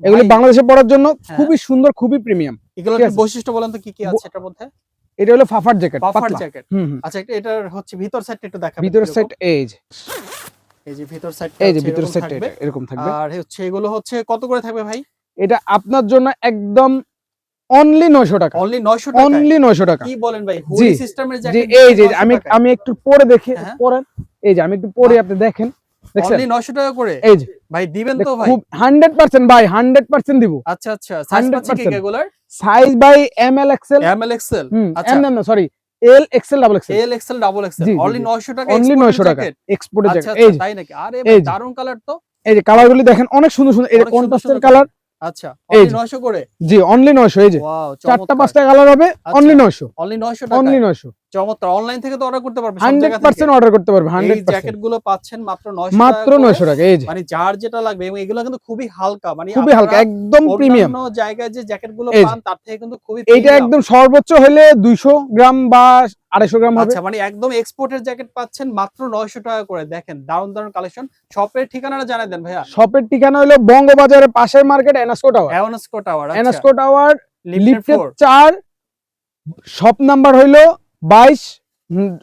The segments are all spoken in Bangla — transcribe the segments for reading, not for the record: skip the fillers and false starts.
এগুলি বাংলাদেশে পরার জন্য হ্যাঁ। খুবই সুন্দর, খুবই প্রিমিয়াম। এগুলোর ঠিক আছে। বৈশিষ্ট্য বলেন তো কি কি আছে এটার মধ্যে? এটা হলো ফাফার জ্যাকেট, পাফার পাতলা। জ্যাকেট। হুম, হুম। আচ্ছা, এটার হচ্ছে ভিতর সাইডটা একটু দেখাবেন ভিতরের কিরকম? সাইড এই যে, এই যে ভিতর সাইডটা এই যে হচ্ছে ভিতরের এরকম সাইডটা থাকবে। এটা এরকম থাকবে। আর হচ্ছে এগুলো হচ্ছে কত করে থাকবে ভাই? এটা আপনার জন্য একদম অনলি 900 টাকা। অনলি 900 টাকায়? অনলি 900 টাকা। কি বলেন ভাই? জি, হুডি সিস্টেমের জি, জ্যাকেট এই যে 900 টাকায়? আমি একটু পরে দেখি, হ্যাঁ। পরেন। এই যে আমি একটু পরে বাহ! আপনি দেখেন। দেখছেন? অনলি 900 টাকা করে? এই যে ভাই দিবেন তো ভাই? খুব 100% ভাই, 100% দিব। আচ্ছা, আচ্ছা। সাইজ পাচ্ছি কি 100% এগুলার? সাইজ ভাই M L XL. M L XL? হুম, আচ্ছা। এম না sorry, L XL double XL. L XL double XL. জি, জি, অনলি জি। 900 টাকা অনলি এক্সপোর্টের 900 টাকা জ্যাকেট? এক্সপোর্টের আচ্ছা, জ্যাকেট। আচ্ছা, এই যে, তাই নাকি? আরে এই ভাই যে, দারুণ কালার তো। এই যে কালারগুলি দেখেন অনেক সুন্দর সুন্দর। এই যে অনেক সুন্দর, কন্ট্রাস্টের সুন্দর কালার। আচ্ছা, এই অনলি যে, 900 করে? জি অনলি 900। এই যে ওয়াও, 4টা চমৎকার। 5টা কালার হবে, অনলি আচ্ছা, 900। অনলি 900 অনলি টাকায়? 900। চমৎকার। অনলাইন থেকে তো অর্ডার করতে পারবে সব জায়গা থেকে। 100% অর্ডার করতে পারবে, এই 100%। জ্যাকেট গুলো পাচ্ছেন মাত্র 900 টাকা মাত্র করে। 900 টাকা। এই যে মানে যার যেটা লাগবে, এবং এগুলো কিন্তু খুবই হালকা। মানে খুবই আপনারা হালকা, একদম প্রিমিয়াম। অন্যান্য জায়গায় যে জ্যাকেট গুলো এই যে পান তার থেকে কিন্তু খুবই এইটা প্রিমিয়াম। একদম সর্বোচ্চ হলে 200 গ্রাম বা 250 গ্রাম হবে। আচ্ছা, মানে একদম এক্সপোর্টের জ্যাকেট পাচ্ছেন মাত্র 900 টাকা করে। দেখেন দারুণ দারুণ কালেকশন। শপের ঠিকানাটা জানাই দেন ভাইয়া। শপের ঠিকানা হলো বঙ্গবাজারের পাশের মার্কেট এনাস্কো টাওয়ার। এওনেস্কো টাওয়ার। আচ্ছা, এনাস্কো টাওয়ার লিফটের লিফটের 4 4, শপ নাম্বার হইলো 22।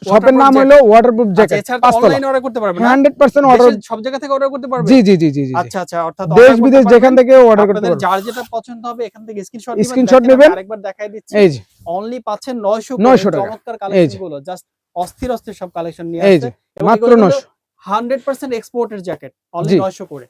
শপের নাম হইলো ওয়াটারপ্রুফ আচ্ছা, জ্যাকেট, এছাড়া তো 5 তলা। অনলাইন অর্ডার করতে পারবে না? 100% অর্ডার। দেশের সব জায়গা থেকে অর্ডার করতে পারবে? জি, জি, জি, জি, জি। আচ্ছা, আচ্ছা, অর্থাৎ দেশ অর্ডার করতে বিদেশ যেখান পারবেন। থেকে অর্ডার করতে আপনাদের পারবেন। যার যেটা পছন্দ হবে এখান থেকে স্ক্রিনশট দিবেন। স্ক্রিনশট দেখেন আমি নেবেন। আরেকবার দেখাই দিচ্ছি। এই যে অনলি পাচ্ছেন 900 করে। 900 টাকা। চমৎকার এই কালেকশন যে, গুলো। জাস্ট অস্থির অস্থির সব কালেকশন নিয়ে এই আসছে। যে এবং মাত্র এগুলো কিন্তু 900। 100% এক্সপোর্টের জ্যাকেট। অনলি জি। 900 করে।